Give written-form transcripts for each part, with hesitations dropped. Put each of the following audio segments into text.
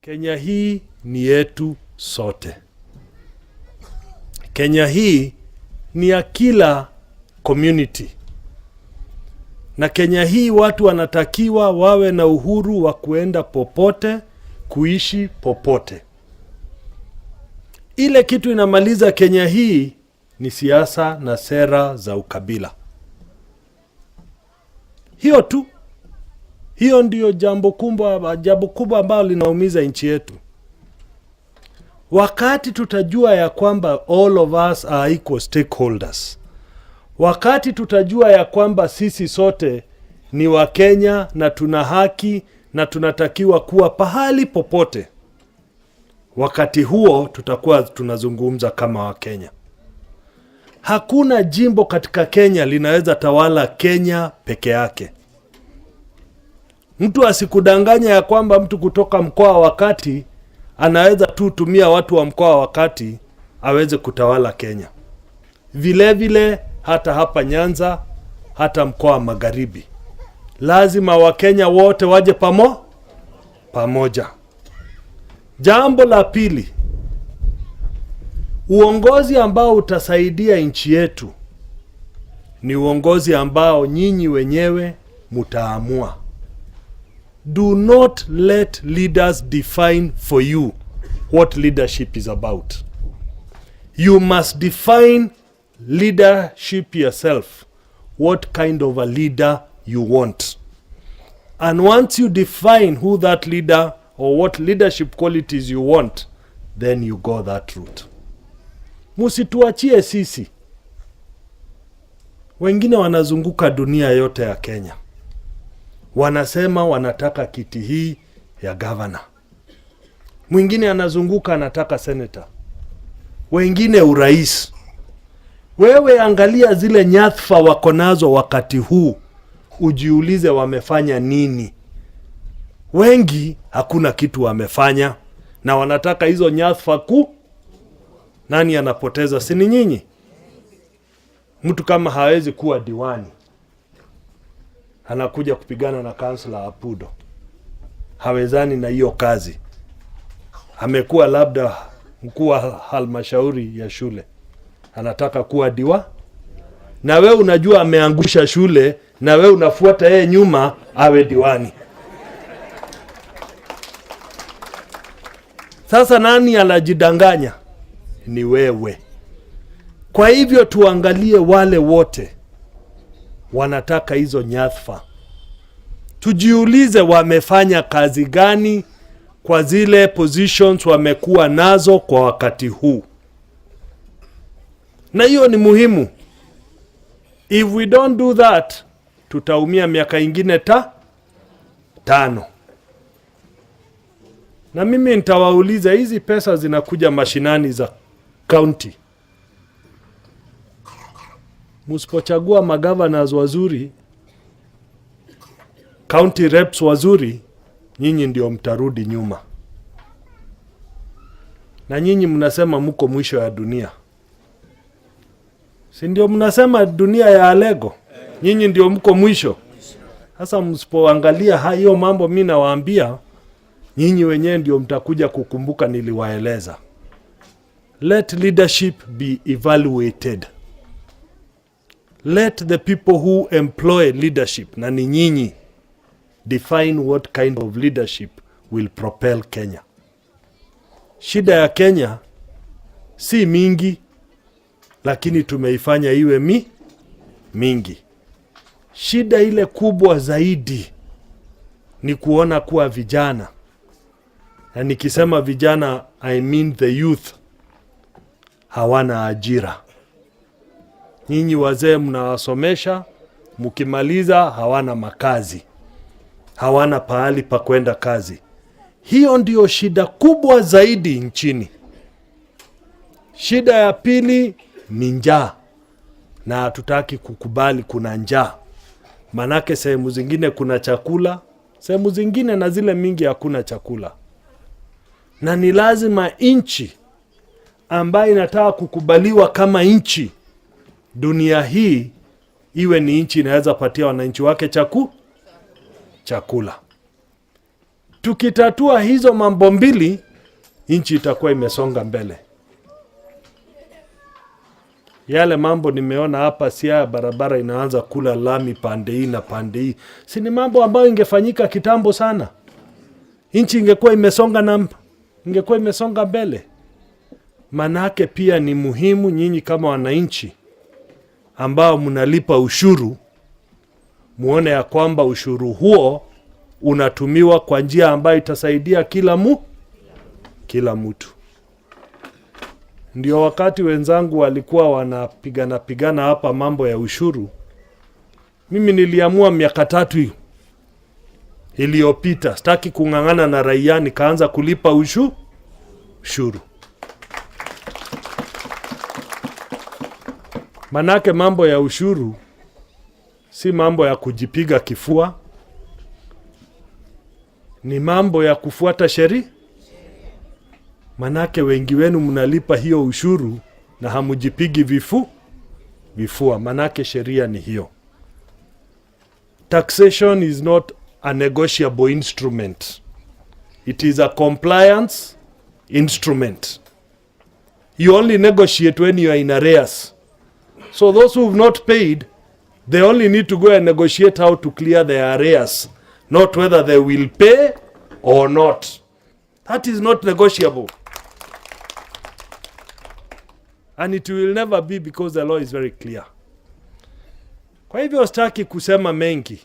Kenya hii ni yetu sote. Kenya hii ni ya kila community. Na Kenya hii watu wanatakiwa wawe na uhuru wa kuenda popote, kuishi popote. Ile kitu inamaliza Kenya hii ni siasa na sera za ukabila. Hiyo tu. Hiyo ndiyo jambo kubwa ambalo linaumiza nchi yetu. Wakati tutajua ya kwamba all of us are equal stakeholders, wakati tutajua ya kwamba sisi sote ni wa Kenya na tuna haki na tunatakiwa kuwa pahali popote, wakati huo tutakuwa tunazungumza kama wa Kenya. Hakuna jimbo katika Kenya linaweza tawala Kenya peke yake. Mtu asikudanganya ya kwamba mtu kutoka mkoa wakati anaweza tu tumia watu wa mkoa wakati aweze kutawala Kenya. Vile vile hata hapa Nyanza, hata mkoa Magharibi, lazima Wakenya wote waje pamoja. Jambo la pili, uongozi ambao utasaidia nchi yetu ni uongozi ambao nyinyi wenyewe mtaamua. Do not let leaders define for you what leadership is about. You must define leadership yourself, what kind of a leader you want. And once you define who that leader or what leadership qualities you want, then you go that route. Musituachie sisi. Wengine wanazunguka dunia yote ya Kenya, wanasema wanataka kiti hii ya governor. Mwingine anazunguka anataka senator, wengine urais. Wewe angalia zile nyadhifa wako nazo wakati huu, ujiulize wamefanya nini. Wengi hakuna kitu wamefanya na wanataka hizo nyadhifa nani anapoteza? Si ni nyinyi? Mtu kama hawezi kuwa diwani, anakuja kupigana na kansula Apudo, hawezani na hiyo kazi. Amekuwa labda mkuu wa halmashauri ya shule, anataka kuwa na we unajua ameangusha shule, na we unafuata yeye nyuma awe diwani. Sasa nani anajidanganya? Ni wewe. Kwa hivyo tuangalie wale wote wanataka hizo nyadhifa, tujiulize wamefanya kazi gani kwa zile positions wamekuwa nazo kwa wakati huu. Na hiyo ni muhimu. If we don't do that, tutaumia miaka ingine 5. Na mimi nitawauliza, hizi pesa zinakuja mashinani za county, msipochagua magovernors wazuri, county reps wazuri, nyinyi ndio mtarudi nyuma. Na nyinyi mnasema mko mwisho ya dunia. Si ndio mnasema dunia ya Alego? Nyinyi ndio mko mwisho. Sasa msipoangalia hiyo mambo, mimi nawaambia nyinyi wenyewe ndio mtakuja kukumbuka niliwaeleza. Let leadership be evaluated. Let the people who employ leadership, na ni nyinyi, define what kind of leadership will propel Kenya. Shida ya Kenya si mingi, lakini tumeifanya iwe mingi. Shida ile kubwa zaidi ni kuona kuwa vijana, na nikisema vijana I mean the youth, hawana ajira. Nyinyi wazee mnawasomesha, mkimaliza hawana makazi, hawana pahali pa kwenda kazi. Hiyo ndio shida kubwa zaidi nchini. Shida ya pili ni njaa, na hatutaki kukubali kuna njaa. Manake sehemu zingine kuna chakula, sehemu zingine na zile mingi hakuna chakula. Na ni lazima nchi ambayo inataka kukubaliwa kama nchi dunia hii iwe ni nchi inaweza patia wananchi wake chakula. Tukitatua hizo mambo mbili, nchi itakuwa imesonga mbele. Yale mambo nimeona hapa, si ya barabara inaanza kula lami pande hii na pande hii, si ni mambo ambayo ingefanyika kitambo sana. Nchi ingekuwa imesonga mbele. Manake pia ni muhimu nyinyi kama wananchi ambao mnalipa ushuru, muone ya kwamba ushuru huo unatumiwa kwa njia ambayo itasaidia kila mtu. Ndio wakati wenzangu walikuwa wanapigana hapa mambo ya ushuru, mimi niliamua miaka 3 iliyopita sitaki kung'ang'ana na raia, nikaanza kulipa ushuru. Manake mambo ya ushuru si mambo ya kujipiga kifua, ni mambo ya kufuata sheria. Manake wengi wenu mnalipa hiyo ushuru na hamujipigi vifua, manake sheria ni hiyo. Taxation is not a negotiable instrument. It is a compliance instrument. You only negotiate when you are in arrears. So those who have not paid, they only need to go and negotiate how to clear their arrears, not whether they will pay or not. That is not negotiable. And it will never be, because the law is very clear. Kwa hivyo sitaki kusema mengi.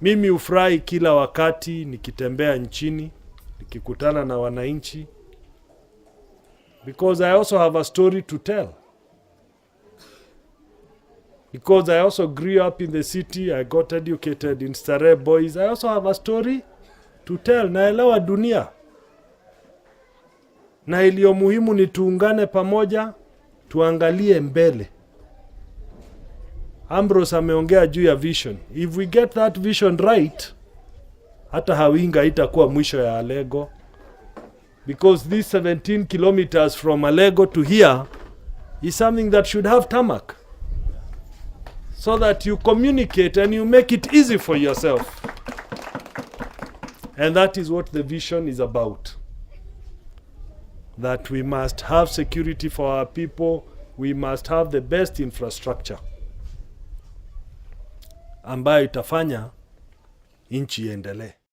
Mimi ufurahi kila wakati nikitembea nchini, nikikutana na wananchi, because I also have a story to tell. Because I also grew up in the city, I got educated in Starehe Boys. I also have a story to tell. Naelewa dunia. Na iliyo muhimu ni tuungane pamoja, tuangalie mbele. Ambrose ameongea juu ya vision. If we get that vision right, hata Hawinga itakuwa mwisho ya Alego. Because this 17 kilometers from Alego to here is something that should have tarmac. So that you communicate and you make it easy for yourself. And that is what the vision is about. That we must have security for our people. We must have the best infrastructure ambayo itafanya nchi iendelee.